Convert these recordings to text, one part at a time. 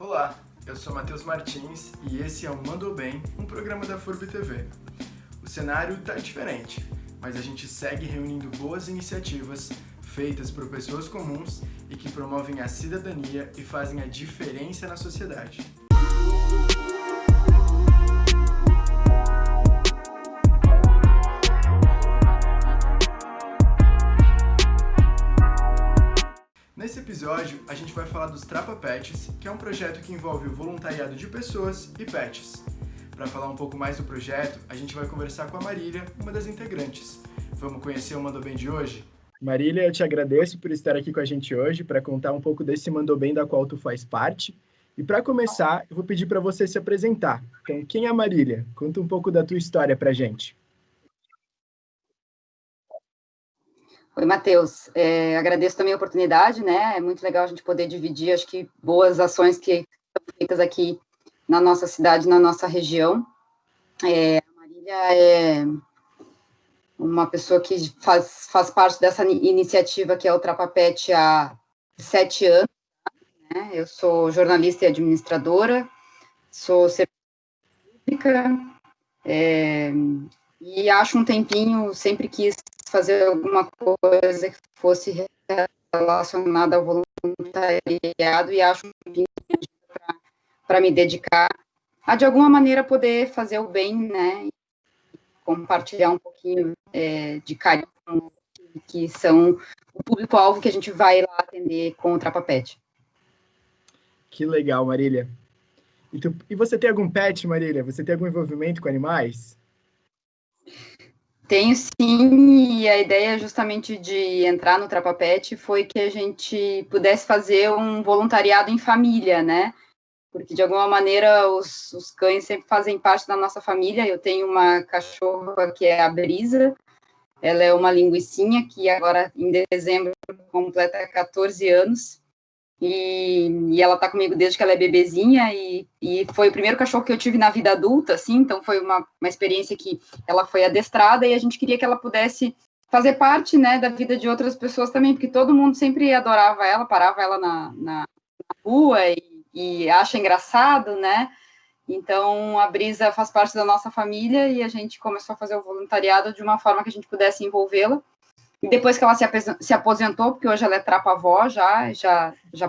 Olá, eu sou Matheus Martins e esse é o Mandou Bem, um programa da FURB TV. O cenário tá diferente, mas a gente segue reunindo boas iniciativas feitas por pessoas comuns e que promovem a cidadania e fazem a diferença na sociedade. Nesse episódio, a gente vai falar dos Trapa Pets, que é um projeto que envolve o voluntariado de pessoas e pets. Para falar um pouco mais do projeto, a gente vai conversar com a Marília, uma das integrantes. Vamos conhecer o Mandou Bem de hoje? Marília, eu te agradeço por estar aqui com a gente hoje para contar um pouco desse Mandou Bem da qual tu faz parte. E para começar, eu vou pedir para você se apresentar. Então, quem é a Marília? Conta um pouco da tua história para a gente. Oi, Matheus. Agradeço também a oportunidade, né? É muito legal a gente poder dividir, acho que, boas ações que são feitas aqui na nossa cidade, na nossa região. A Marília é uma pessoa que faz parte dessa iniciativa que é o Trapa Pet há 7 anos, né? Eu sou jornalista e administradora, sou servidora pública, e acho um tempinho, sempre quis fazer alguma coisa que fosse relacionada ao voluntariado e acho um tempinho para me dedicar a, de alguma maneira, poder fazer o bem, né, e compartilhar um pouquinho de carinho, que são o público-alvo que a gente vai lá atender com o Trapa Pet. Que legal, Marília. E você tem algum pet, Marília? Você tem algum envolvimento com animais? Tenho sim, e a ideia justamente de entrar no Trapa Pet foi que a gente pudesse fazer um voluntariado em família, né? Porque, de alguma maneira, os cães sempre fazem parte da nossa família. Eu tenho uma cachorra que é a Brisa, ela é uma linguicinha que agora, em dezembro, completa 14 anos, e ela tá comigo desde que ela é bebezinha, e foi o primeiro cachorro que eu tive na vida adulta, assim, então foi uma experiência que ela foi adestrada, e a gente queria que ela pudesse fazer parte, né, da vida de outras pessoas também, porque todo mundo sempre adorava ela, parava ela na rua e acha engraçado, né? Então, a Brisa faz parte da nossa família e a gente começou a fazer o voluntariado de uma forma que a gente pudesse envolvê-la. E depois que ela se aposentou, porque hoje ela é trapa-avó, já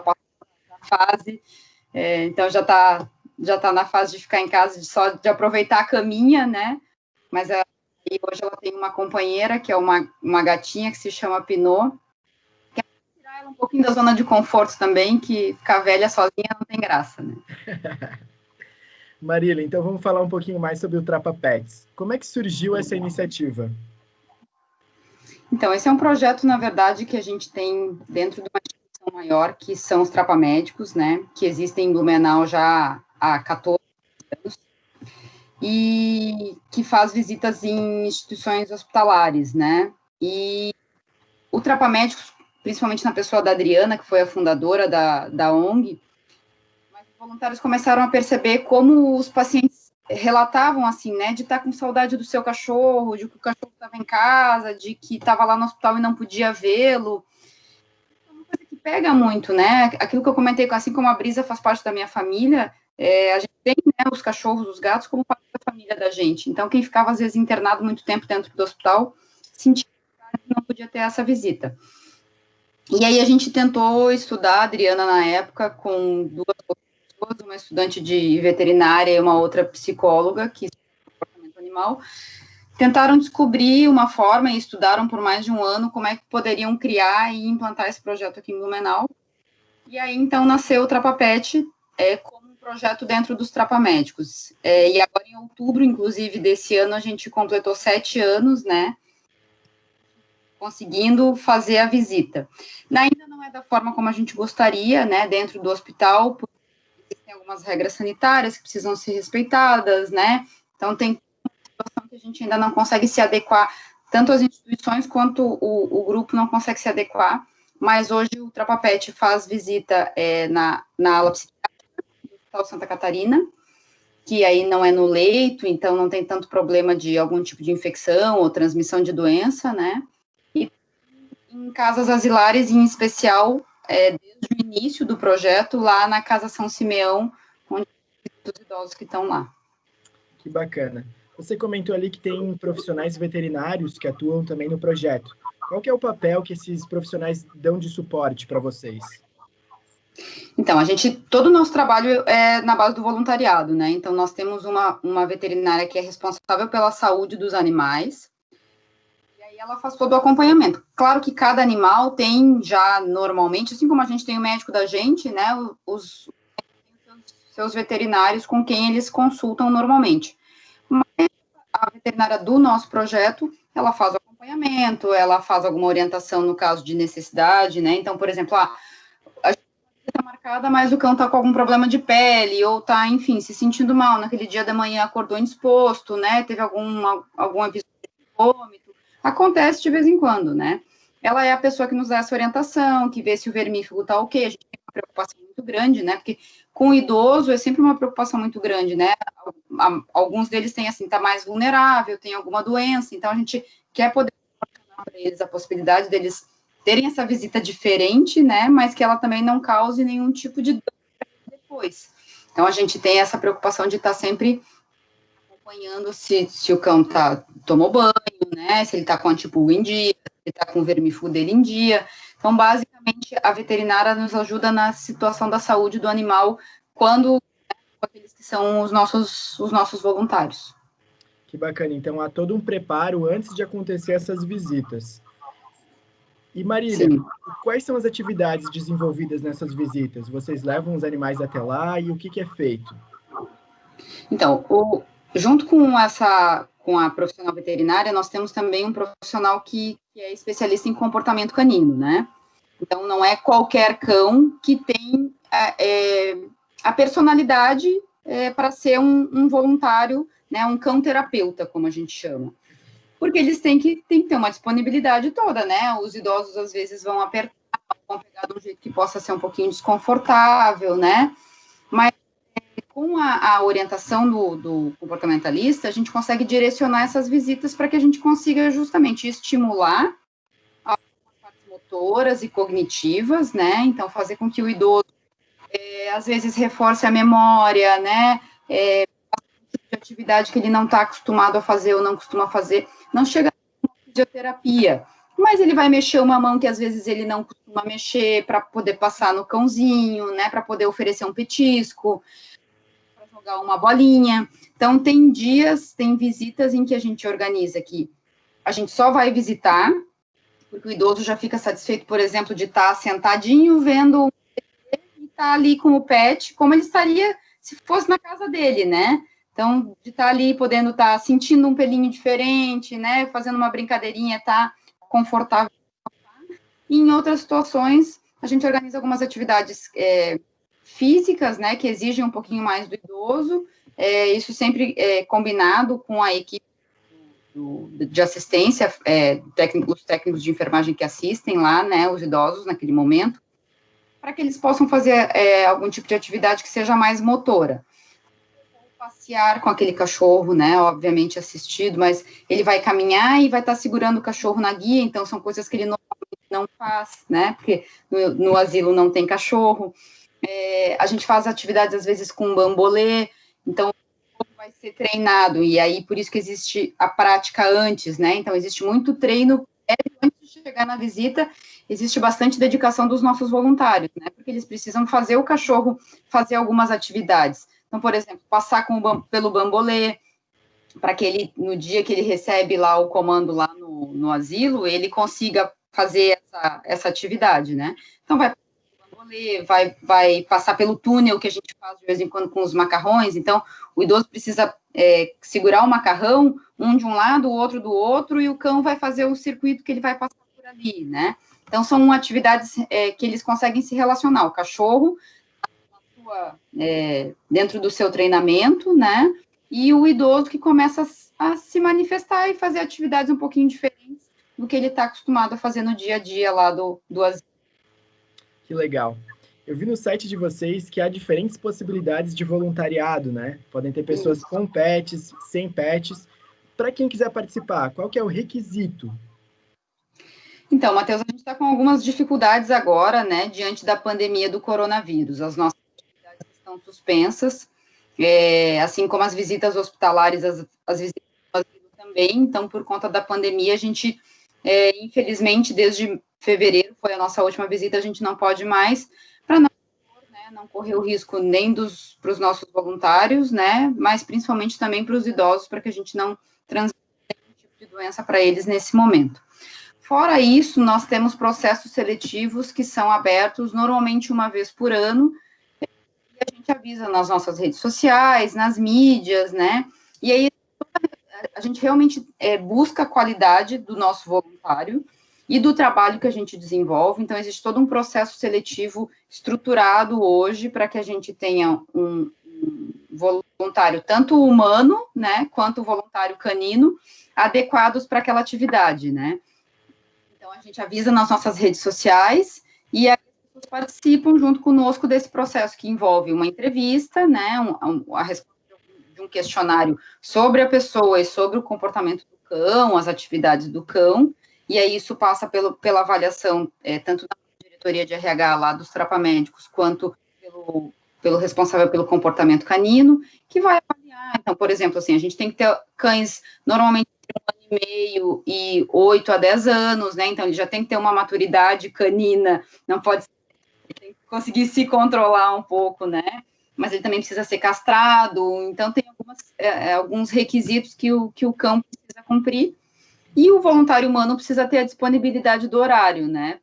passou a fase, então já tá na fase de ficar em casa, só de aproveitar a caminha, né? Mas e hoje ela tem uma companheira, que é uma gatinha que se chama Pinot, que é tirar ela um pouquinho da zona de conforto também, que ficar velha sozinha não tem graça, né? Marília, então vamos falar um pouquinho mais sobre o Trapa Pets. Como é que surgiu essa iniciativa? Então, esse é um projeto, na verdade, que a gente tem dentro de uma instituição maior, que são os trapamédicos, né, que existem em Blumenau já há 14 anos, e que faz visitas em instituições hospitalares, né, e o Trapamédicos, principalmente na pessoa da Adriana, que foi a fundadora da ONG, mas os voluntários começaram a perceber como os pacientes relatavam, assim, né, de estar com saudade do seu cachorro, de que o cachorro estava em casa, de que estava lá no hospital e não podia vê-lo. É uma coisa que pega muito, né, aquilo que eu comentei, assim como a Brisa faz parte da minha família, a gente tem, né, os cachorros, os gatos, como parte da família da gente. Então, quem ficava, às vezes, internado muito tempo dentro do hospital, sentia que não podia ter essa visita. E aí a gente tentou estudar, a Adriana, na época, com duas pessoas, uma estudante de veterinária e uma outra psicóloga, que estuda comportamento animal, tentaram descobrir uma forma e estudaram por mais de um ano como é que poderiam criar e implantar esse projeto aqui em Blumenau. E aí, então, nasceu o Trapa Pet como um projeto dentro dos Trapamédicos. E agora, em outubro, inclusive, desse ano, a gente completou 7 anos, né, conseguindo fazer a visita. Ainda não é da forma como a gente gostaria, né, dentro do hospital, porque tem algumas regras sanitárias que precisam ser respeitadas, né, então tem uma situação que a gente ainda não consegue se adequar, tanto as instituições quanto o grupo não consegue se adequar, mas hoje o Trapa Pet faz visita na ala psiquiátrica do Hospital Santa Catarina, que aí não é no leito, então não tem tanto problema de algum tipo de infecção ou transmissão de doença, né, e em casas asilares, em especial, desde o início do projeto lá na Casa São Simeão, onde os idosos que estão lá. Que bacana. Você comentou ali que tem profissionais veterinários que atuam também no projeto. Qual que é o papel que esses profissionais dão de suporte para vocês? Então, todo o nosso trabalho é na base do voluntariado, né? Então, nós temos uma veterinária que é responsável pela saúde dos animais, e aí ela faz todo o acompanhamento. Claro que cada animal tem já normalmente, assim como a gente tem o médico da gente, né? Os seus veterinários com quem eles consultam normalmente. Mas a veterinária do nosso projeto, ela faz o acompanhamento, ela faz alguma orientação no caso de necessidade, né? Então, por exemplo, a gente está marcada, mas o cão está com algum problema de pele, ou está, enfim, se sentindo mal, naquele dia da manhã acordou indisposto, né? Teve algum episódio de vômito. Acontece de vez em quando, né? Ela é a pessoa que nos dá essa orientação, que vê se o vermífugo está ok. A gente tem uma preocupação muito grande, né? Porque com o idoso é sempre uma preocupação muito grande, né? Alguns deles têm, assim, tá mais vulnerável, tem alguma doença, então a gente quer poder proporcionar para eles a possibilidade deles terem essa visita diferente, né? Mas que ela também não cause nenhum tipo de dano depois. Então a gente tem essa preocupação de estar sempre acompanhando se o cão tomou banho, né? Se ele está com antipulga em dia, se ele está com o vermífugo dele em dia. Então, basicamente, a veterinária nos ajuda na situação da saúde do animal quando aqueles que são os nossos voluntários. Que bacana. Então, há todo um preparo antes de acontecer essas visitas. E, Marília, Sim. quais são as atividades desenvolvidas nessas visitas? Vocês levam os animais até lá e o que é feito? Então, junto com a profissional veterinária, nós temos também um profissional que é especialista em comportamento canino, né? Então, não é qualquer cão que tem a personalidade para ser um voluntário, né? Um cão terapeuta, como a gente chama. Porque eles têm que ter uma disponibilidade toda, né? Os idosos, às vezes, vão apertar, vão pegar de um jeito que possa ser um pouquinho desconfortável, né? Mas com a orientação do comportamentalista, a gente consegue direcionar essas visitas para que a gente consiga justamente estimular as partes motoras e cognitivas, né? Então, fazer com que o idoso, às vezes, reforce a memória, né? De atividade que ele não está acostumado a fazer ou não costuma fazer, não chega a fisioterapia, mas ele vai mexer uma mão que às vezes ele não costuma mexer para poder passar no cãozinho, né? Para poder oferecer um petisco, jogar uma bolinha. Então, tem visitas em que a gente organiza que a gente só vai visitar, porque o idoso já fica satisfeito, por exemplo, de estar sentadinho vendo e estar ali com o pet, como ele estaria se fosse na casa dele, né? Então, de estar ali podendo estar sentindo um pelinho diferente, né? Fazendo uma brincadeirinha, tá confortável. E em outras situações, a gente organiza algumas atividades físicas, né, que exigem um pouquinho mais do idoso, isso sempre combinado com a equipe de assistência, os técnicos de enfermagem que assistem lá, né, os idosos naquele momento, para que eles possam fazer algum tipo de atividade que seja mais motora. Passear com aquele cachorro, né, obviamente assistido, mas ele vai caminhar e vai estar segurando o cachorro na guia, então são coisas que ele normalmente não faz, né, porque no asilo não tem cachorro. A gente faz atividades, às vezes, com bambolê, então, vai ser treinado, e aí, por isso que existe a prática antes, né, então, existe muito treino antes de chegar na visita, existe bastante dedicação dos nossos voluntários, né, porque eles precisam fazer o cachorro fazer algumas atividades. Então, por exemplo, passar pelo bambolê, para que ele, no dia que ele recebe lá o comando lá no asilo, ele consiga fazer essa atividade, né, então, vai passar pelo túnel que a gente faz de vez em quando com os macarrões, então o idoso precisa segurar o macarrão, um de um lado, o outro do outro, e o cão vai fazer o circuito que ele vai passar por ali, né? Então são atividades que eles conseguem se relacionar, o cachorro dentro do seu treinamento, né? E o idoso que começa a se manifestar e fazer atividades um pouquinho diferentes do que ele está acostumado a fazer no dia a dia lá do asilo. Que legal. Eu vi no site de vocês que há diferentes possibilidades de voluntariado, né? Podem ter pessoas com pets, sem pets. Para quem quiser participar, qual que é o requisito? Então, Matheus, a gente está com algumas dificuldades agora, né, diante da pandemia do coronavírus. As nossas atividades estão suspensas, assim como as visitas hospitalares, as visitas ao asilo também. Então, por conta da pandemia, a gente, infelizmente, desde fevereiro, foi a nossa última visita, a gente não pode mais, para não correr o risco nem para os nossos voluntários, né, mas principalmente também para os idosos, para que a gente não transmita nenhum tipo de doença para eles nesse momento. Fora isso, nós temos processos seletivos que são abertos normalmente uma vez por ano, e a gente avisa nas nossas redes sociais, nas mídias, né, e aí a gente realmente busca a qualidade do nosso voluntário e do trabalho que a gente desenvolve. Então, existe todo um processo seletivo estruturado hoje para que a gente tenha um voluntário, tanto humano, né, quanto voluntário canino, adequados para aquela atividade, né. Então, a gente avisa nas nossas redes sociais e as pessoas participam junto conosco desse processo que envolve uma entrevista, né, a resposta de um questionário sobre a pessoa e sobre o comportamento do cão, as atividades do cão, e aí isso passa pela avaliação, tanto da diretoria de RH lá dos trapamédicos, quanto pelo responsável pelo comportamento canino, que vai avaliar. Então, por exemplo, assim, a gente tem que ter cães normalmente entre 1 ano e meio e 8 a 10 anos, né? Então, ele já tem que ter uma maturidade canina, não pode tem que conseguir se controlar um pouco, né? Mas ele também precisa ser castrado, então tem alguns requisitos que o cão precisa cumprir, e o voluntário humano precisa ter a disponibilidade do horário, né?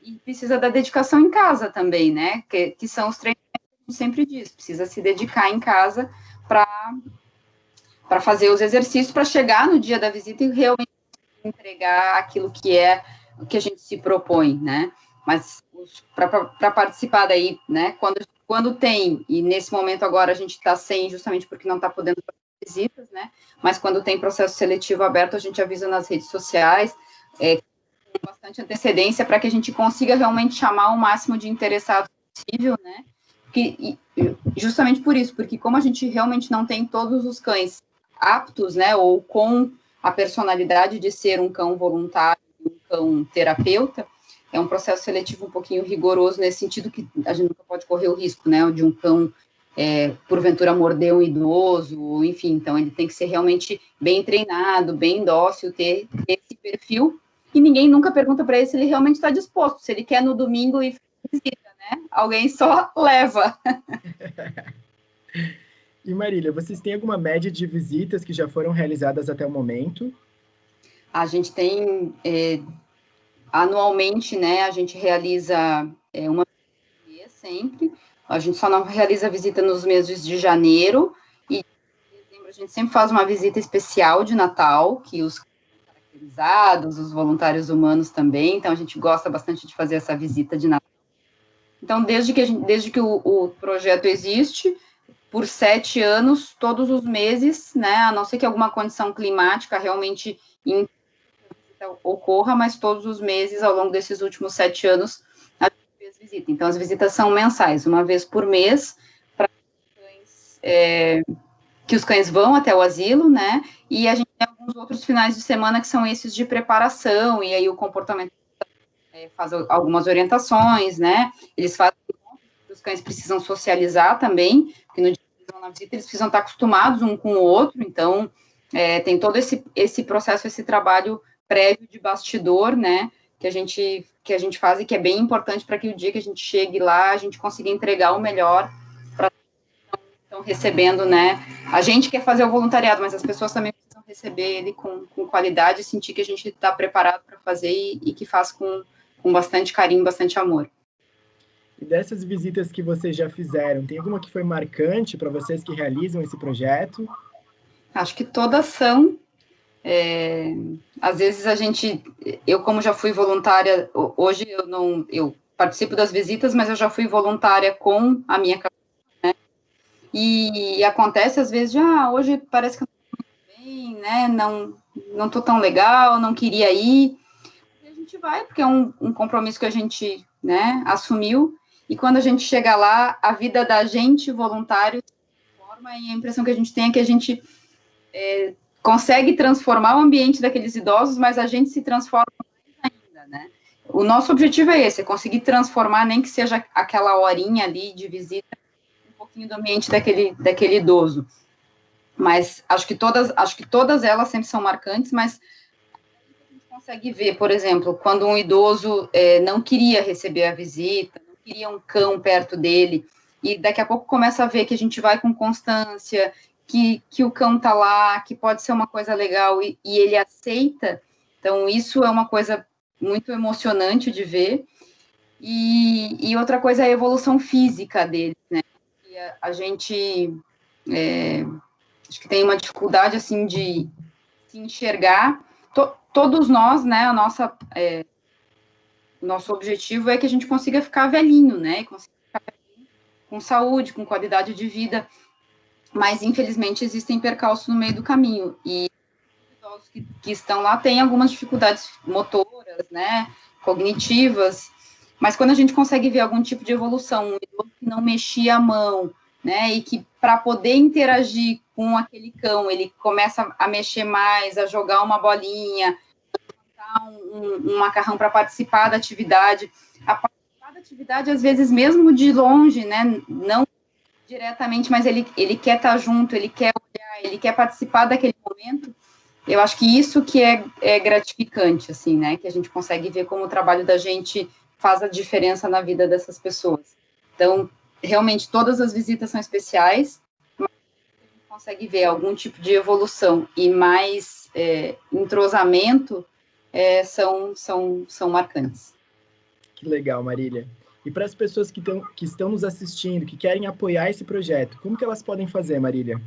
E precisa da dedicação em casa também, né? Que são os treinamentos que a gente sempre diz, precisa se dedicar em casa para fazer os exercícios, para chegar no dia da visita e realmente entregar aquilo que é o que a gente se propõe, né? Mas para participar daí, né? Quando tem, e nesse momento agora a gente está sem, justamente porque não está podendo fazer visitas, né? Mas quando tem processo seletivo aberto, a gente avisa nas redes sociais, com bastante antecedência, para que a gente consiga realmente chamar o máximo de interessados possível, né? Justamente por isso, porque como a gente realmente não tem todos os cães aptos, né? Ou com a personalidade de ser um cão voluntário, um cão terapeuta, é um processo seletivo um pouquinho rigoroso nesse sentido que a gente nunca pode correr o risco, né, de um cão, porventura, morder um idoso, enfim, então ele tem que ser realmente bem treinado, bem dócil, ter esse perfil, e ninguém nunca pergunta para ele se ele realmente está disposto, se ele quer no domingo e visita, né, alguém só leva. E Marília, vocês têm alguma média de visitas que já foram realizadas até o momento? A gente tem... anualmente, né, a gente realiza uma visita sempre, a gente só não realiza visita nos meses de janeiro, e em dezembro a gente sempre faz uma visita especial de Natal, que os caracterizados, os voluntários humanos também, então a gente gosta bastante de fazer essa visita de Natal. Então, desde que o projeto existe, por 7 anos, todos os meses, né, a não ser que alguma condição climática realmente ocorra, mas todos os meses, ao longo desses últimos 7 anos, a gente fez visita. Então, as visitas são mensais, uma vez por mês, para que os cães vão até o asilo, né, e a gente tem alguns outros finais de semana que são esses de preparação, e aí o comportamento faz algumas orientações, né, eles fazem, os cães precisam socializar também, porque no dia que eles vão na visita, eles precisam estar acostumados um com o outro, então, tem todo esse processo, esse trabalho prévio de bastidor, né, que a gente faz e que é bem importante para que o dia que a gente chegue lá, a gente consiga entregar o melhor para que estão recebendo, né, a gente quer fazer o voluntariado, mas as pessoas também precisam receber ele com qualidade, sentir que a gente está preparado para fazer e que faz com bastante carinho, bastante amor. E dessas visitas que vocês já fizeram, tem alguma que foi marcante para vocês que realizam esse projeto? Acho que todas são. Às vezes eu como já fui voluntária, hoje eu participo das visitas, mas eu já fui voluntária com a minha cadeira, né? E acontece às vezes, hoje parece que eu não estou bem, né? Não estou tão legal, não queria ir. E a gente vai, porque é um compromisso que a gente, né, assumiu, e quando a gente chega lá, a vida da gente, voluntário, se transforma, e a impressão que a gente tem é que a gente consegue transformar o ambiente daqueles idosos, mas a gente se transforma né? O nosso objetivo é esse, é conseguir transformar, nem que seja aquela horinha ali de visita, um pouquinho do ambiente daquele idoso. Mas acho que todas elas sempre são marcantes, mas a gente consegue ver, por exemplo, quando um idoso não queria receber a visita, não queria um cão perto dele, e daqui a pouco começa a ver que a gente vai com constância, que o cão tá lá, que pode ser uma coisa legal, e ele aceita. Então, isso é uma coisa muito emocionante de ver. E outra coisa é a evolução física deles, né? E a gente acho que tem uma dificuldade, assim, de se enxergar. Todos nós, né, nosso objetivo é que a gente consiga ficar velhinho, né? E consiga ficar velhinho, com saúde, com qualidade de vida. Mas, infelizmente, existem percalços no meio do caminho. E os idosos que estão lá têm algumas dificuldades motoras, né, cognitivas, mas quando a gente consegue ver algum tipo de evolução, um idoso que não mexia a mão, né, e que para poder interagir com aquele cão, ele começa a mexer mais, a jogar uma bolinha, a um macarrão para participar da atividade. A participar da atividade, às vezes, mesmo de longe, né, não diretamente, mas ele quer estar junto, ele quer olhar, ele quer participar daquele momento. Eu acho que isso que é gratificante, assim, né, que a gente consegue ver como o trabalho da gente faz a diferença na vida dessas pessoas. Então, realmente, todas as visitas são especiais, mas a gente consegue ver algum tipo de evolução e mais entrosamento são marcantes. Que legal, Marília. E para as pessoas que estão nos assistindo, que querem apoiar esse projeto, como que elas podem fazer, Marília?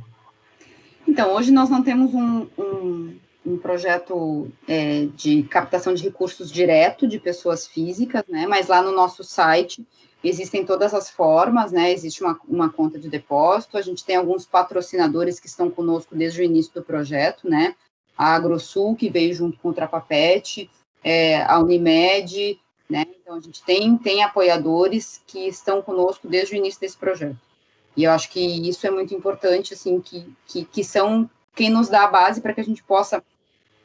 Então, hoje nós não temos um projeto de captação de recursos direto de pessoas físicas, né? Mas lá no nosso site existem todas as formas, né? Existe uma conta de depósito, a gente tem alguns patrocinadores que estão conosco desde o início do projeto, né? A AgroSul, que veio junto com o Trapapet, a Unimed, né? Então, a gente tem apoiadores que estão conosco desde o início desse projeto. E eu acho que isso é muito importante, assim, que são quem nos dá a base para que a gente possa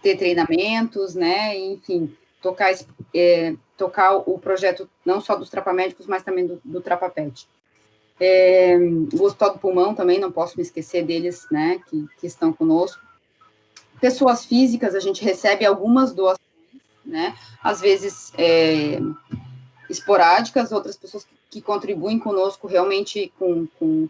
ter treinamentos, né? E, enfim, tocar o projeto não só dos trapamédicos, mas também do Trapapet. O Hospital do Pulmão também, não posso me esquecer deles, né? Que estão conosco. Pessoas físicas, a gente recebe algumas doações, né? Às vezes esporádicas, outras pessoas que contribuem conosco realmente com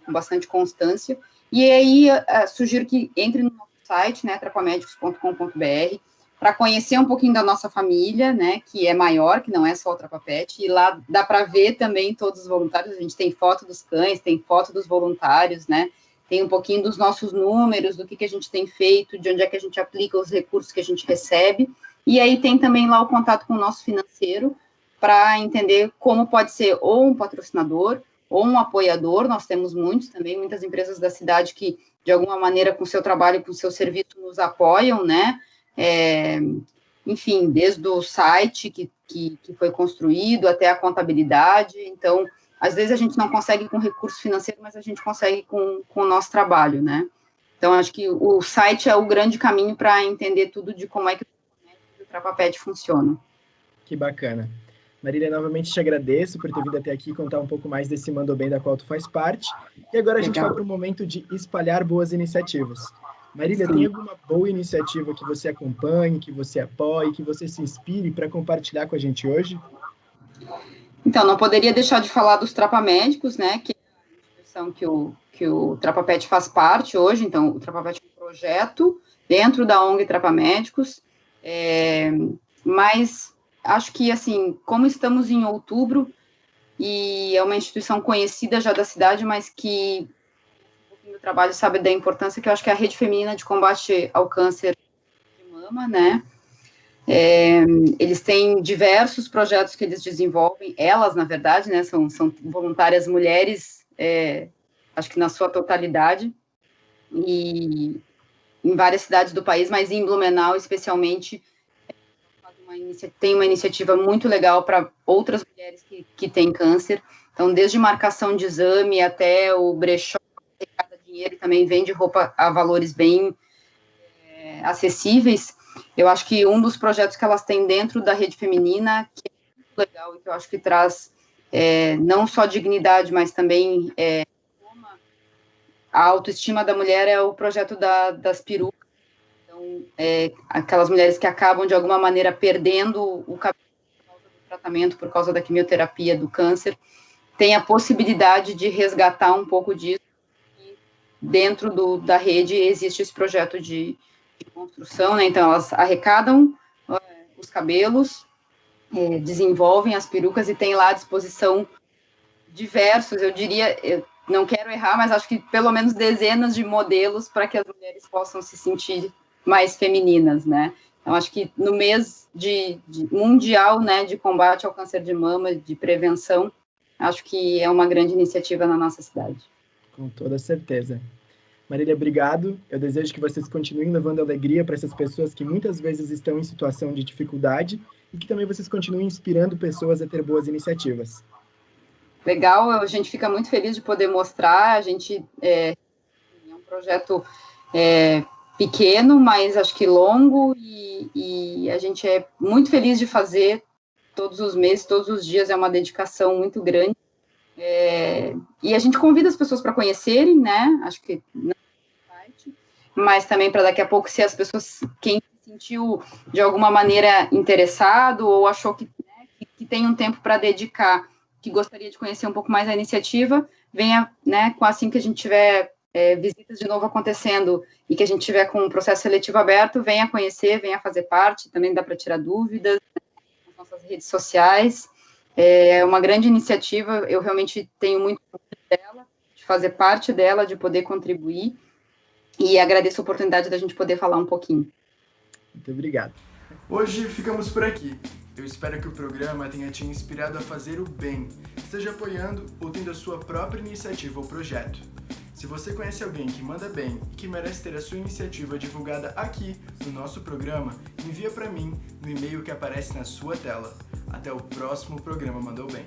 bastante constância. E aí, sugiro que entre no nosso site, né, trapamedicos.com.br, para conhecer um pouquinho da nossa família, né, que é maior, que não é só o Trapapet, e lá dá para ver também todos os voluntários, a gente tem foto dos cães, tem foto dos voluntários, né, tem um pouquinho dos nossos números, do que a gente tem feito, de onde é que a gente aplica os recursos que a gente recebe, e aí tem também lá o contato com o nosso financeiro, para entender como pode ser ou um patrocinador ou um apoiador. Nós temos muitos também, muitas empresas da cidade que, de alguma maneira, com o seu trabalho, com o seu serviço, nos apoiam, né? Enfim, desde o site que foi construído até a contabilidade. Então, às vezes a gente não consegue com recurso financeiro, mas a gente consegue com o nosso trabalho, né? Então, acho que o site é o grande caminho para entender tudo de como é que o Trapapet funciona. Que bacana. Marília, novamente te agradeço por ter vindo até aqui contar um pouco mais desse Mando Bem da qual tu faz parte. E agora a gente vai para o momento de espalhar boas iniciativas. Marília, tem alguma boa iniciativa que você acompanhe, que você apoie, que você se inspire para compartilhar com a gente hoje? Então, não poderia deixar de falar dos Trapamédicos, né, que é a instituição que o Trapapet faz parte hoje. Então, o Trapapet é um projeto dentro da ONG Trapamédicos, mas acho que, assim, como estamos em outubro, e é uma instituição conhecida já da cidade, mas que um pouquinho do trabalho sabe da importância, que eu acho que é a Rede Feminina de Combate ao Câncer de Mama, né? Eles têm diversos projetos que eles desenvolvem, elas, na verdade, né, são voluntárias mulheres, acho que na sua totalidade, e em várias cidades do país, mas em Blumenau, especialmente, tem uma iniciativa muito legal para outras mulheres que têm câncer. Então, desde marcação de exame até o brechó, que arrecada dinheiro, e também vende roupa a valores bem acessíveis. Eu acho que um dos projetos que elas têm dentro da rede feminina, que é muito legal e que eu acho que traz não só dignidade, mas também a autoestima da mulher, é o projeto das perucas. Então, aquelas mulheres que acabam, de alguma maneira, perdendo o cabelo por causa do tratamento, por causa da quimioterapia, do câncer, tem a possibilidade de resgatar um pouco disso. E dentro da rede existe esse projeto de construção, né? Então, elas arrecadam os cabelos, desenvolvem as perucas e tem lá à disposição diversos, eu diria, eu não quero errar, mas acho que pelo menos dezenas de modelos para que as mulheres possam se sentir mais femininas, né? Então, acho que no mês de mundial, né, de combate ao câncer de mama, de prevenção, acho que é uma grande iniciativa na nossa cidade. Com toda certeza. Marília, obrigado. Eu desejo que vocês continuem levando alegria para essas pessoas que muitas vezes estão em situação de dificuldade e que também vocês continuem inspirando pessoas a ter boas iniciativas. Legal, a gente fica muito feliz de poder mostrar. A gente é um projeto pequeno, mas acho que longo, e a gente é muito feliz de fazer todos os meses, todos os dias, é uma dedicação muito grande. E a gente convida as pessoas para conhecerem, né? Acho que não é site, mas também para daqui a pouco, se as pessoas, quem se sentiu de alguma maneira interessado ou achou que tem um tempo para dedicar, que gostaria de conhecer um pouco mais a iniciativa, venha, né, assim que a gente tiver visitas de novo acontecendo e que a gente tiver com um processo seletivo aberto, venha conhecer, venha fazer parte, também dá para tirar dúvidas nas nossas redes sociais. É uma grande iniciativa, eu realmente tenho muito dela, de fazer parte dela, de poder contribuir, e agradeço a oportunidade da gente poder falar um pouquinho. Muito obrigado. Hoje ficamos por aqui. Eu espero que o programa tenha te inspirado a fazer o bem, seja apoiando ou tendo a sua própria iniciativa ou projeto. Se você conhece alguém que manda bem e que merece ter a sua iniciativa divulgada aqui no nosso programa, envia para mim no e-mail que aparece na sua tela. Até o próximo programa Mandou Bem.